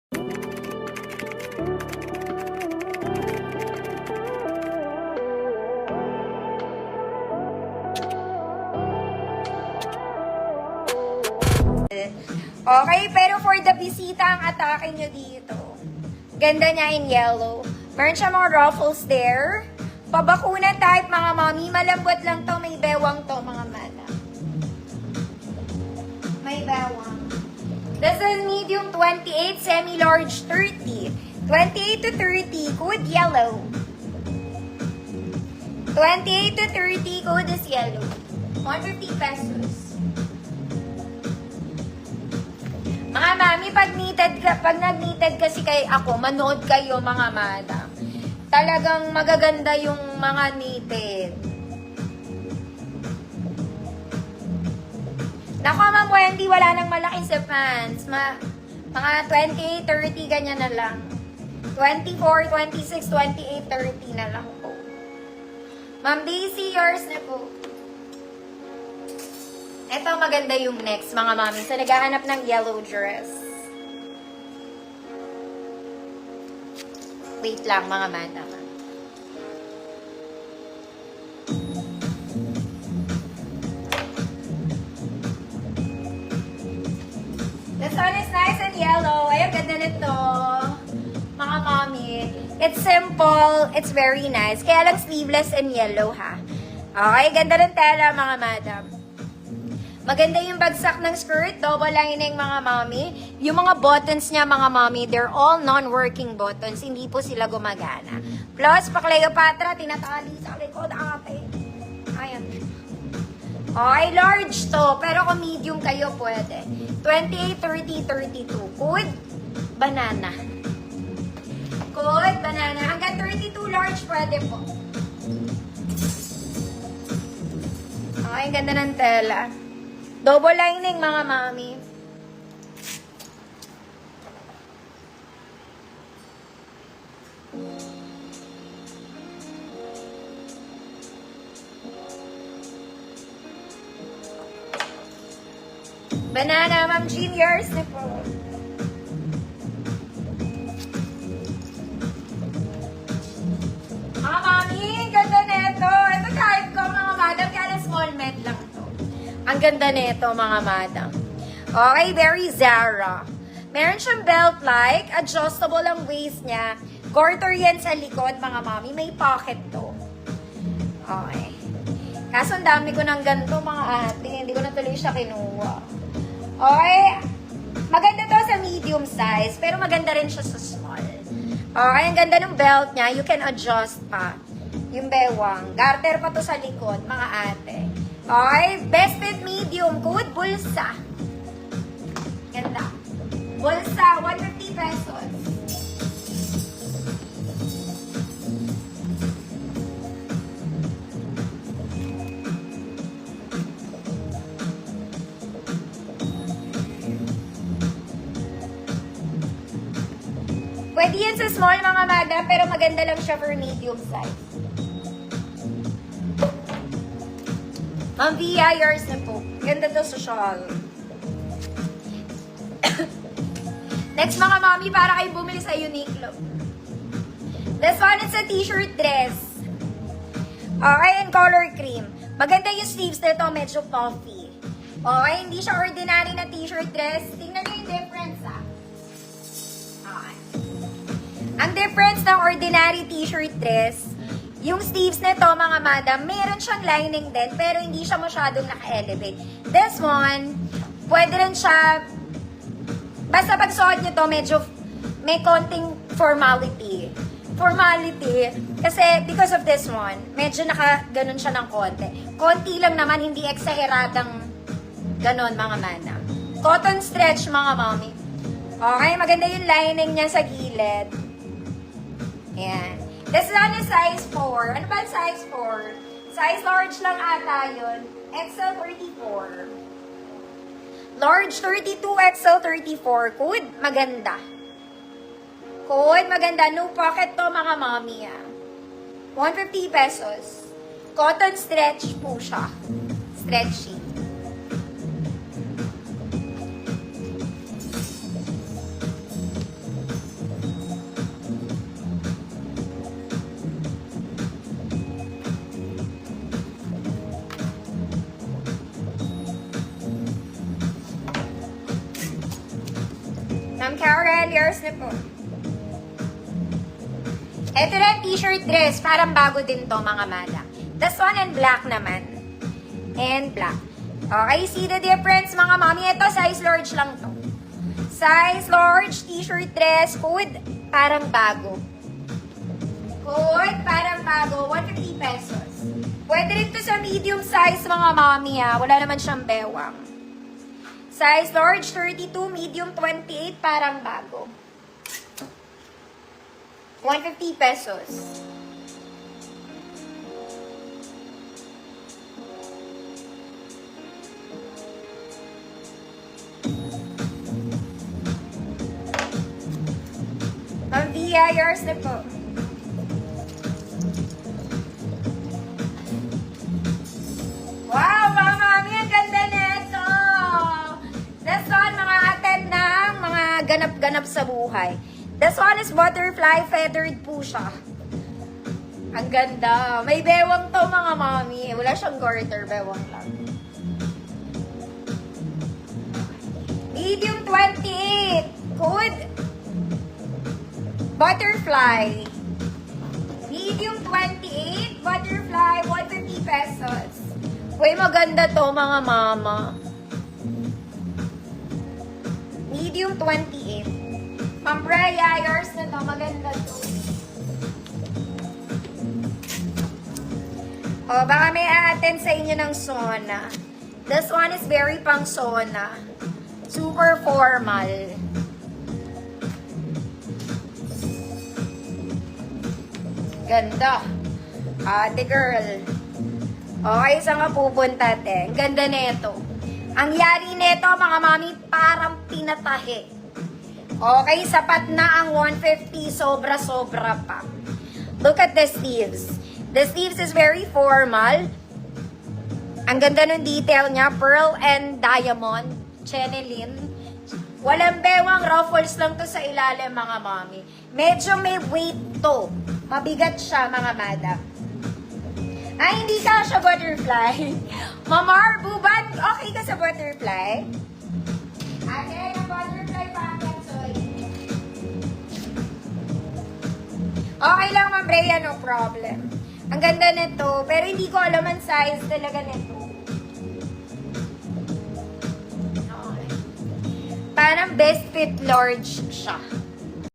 Okay, pero for the bisita ang atake nyo dito. Ganda niya in yellow. Meron siya mga ruffles there. Pabakuna type, mga mami. Malambot lang to. May bewang to, mga mana. May bewang. This is medium 28, semi-large 30. 28 to 30, code yellow. 28 to 30, code is yellow. 150 pesos. Mga mami, pag nag-knitted kasi kay ako, manood kayo mga madam. Talagang magaganda yung mga knitted. Naku, Ma'am Wendy, wala nang malaki sa pants. Mga 28, 30, ganyan na lang. 24, 26, 28, 30 na lang po. Ma'am Daisy, yours na po. Ito maganda yung next, mga mami. Sa naghahanap ng yellow dress. Wait lang, mga madam. This one is nice and yellow. Ay, ang ganda nito. Mga mami. It's simple. It's very nice. Kaya lang sleeveless and yellow, ha? Okay, ganda ng tela, mga madam. Maganda yung bagsak ng skirt, double lining mga mami. Yung mga buttons niya mga mami, they're all non-working buttons. Hindi po sila gumagana. Plus, pa Cleopatra, tinatali sa likod ate. Ayan. Okay, large to. Pero kung medium kayo, pwede. 28, 30, 32. Code, banana. Code, banana. Hanggang 32 large, pwede po. Okay, ganda ng tela. Double lining, mga mami. Banana, Ma'am Jean, yours na po. Mga mami, ganda nito. Ito type ko, mga madam, kaya na small med lang to. Ang ganda nito, mga madam. Okay, very Zara. Meron siyang belt-like, adjustable ang waist niya. Garter yan sa likod, mga mami. May pocket to. Okay. Kaso ang dami ko ng ganito, mga ate. Hindi ko na tuloy siya kinuha. Okay. Maganda to sa medium size, pero maganda rin siya sa small. Okay, ang ganda ng belt niya. You can adjust pa. Yung bewang. Garter pa to sa likod, mga ate. Okay, best fit medium, code bulsa. Ganda. Bulsa, 150 pesos. Pwede yan sa small, mga madam, pero maganda lang siya for medium size. Ma'am Via, yours na po. Ganda to sa shawl. Next, mga mami, para kayo bumili sa Uniqlo. This one is a t-shirt dress. Okay, in color cream. Maganda yung sleeves nito, medyo puffy. Okay, hindi siya ordinary na t-shirt dress. Tingnan niyo yung difference, ah. Okay. Ang difference ng ordinary t-shirt dress, yung sleeves nito, mga madam, meron siyang lining din, pero hindi siya masyadong naka-elevate. This one, pwede rin siya, basta pag suot nyo to, medyo may konting formality. Formality, kasi because of this one, medyo naka-ganon siya ng konti. Konti lang naman, hindi exageradang ganon, mga madam. Cotton stretch, mga mami. Okay, maganda yung lining niya sa gilid. Ayan. This one is size 4. Ano ba size 4? Size large lang ata yun. XL 34. Large 32, XL 34. Code, maganda. Code, maganda. No pocket to, mga mami. 150 pesos. Cotton stretch po siya. Stretchy. Aureliers na po. Ito na t-shirt dress. Parang bago din to mga madam. This one in black naman. And black. Okay, see the difference mga mami? Ito, size large lang to. Size large, t-shirt dress, code, parang bago. Code, parang bago, 150 pesos. Pwede rin to sa medium size mga mami ha. Wala naman siyang bewang. Size large, 32, medium 28, parang bago. 150 pesos. Ang VIRs na po. Wow, mga mami, ang ganda nito. This one, mga attend ng mga ganap-ganap sa buhay. This one is butterfly feathered po siya. Ang ganda. May bewang to mga mami. Wala siyang garter, bewang lang. Medium 28. Good. Butterfly. Medium 28. Butterfly. 150 pesos. Uy, maganda to mga mama. Medium 28. Mambraya, yours na to. Maganda to. O, baka may a-attend sa inyo ng sauna. This one is very pang sauna. Super formal. Ganda. Ate girl. Okay, saan ka pupunta, te? Ang ganda nito. Ang yari nito, mga mami, parang pinatahi. Okay, sapat na ang 150. Sobra-sobra pa. Look at the sleeves. The sleeves is very formal. Ang ganda ng detail niya. Pearl and diamond. Chenilin. Walang bewang, ruffles lang to sa ilalim, mga mami. Medyo may weight to. Mabigat siya, mga madam. Ay, hindi ka siya butterfly. Mamar, buban, okay ka sa butterfly? Ate, na butterfly packet, soy. Okay lang, Ma'am Rhea, no problem. Ang ganda nito, pero hindi ko alam ang size talaga nito. Okay. Parang best fit large siya.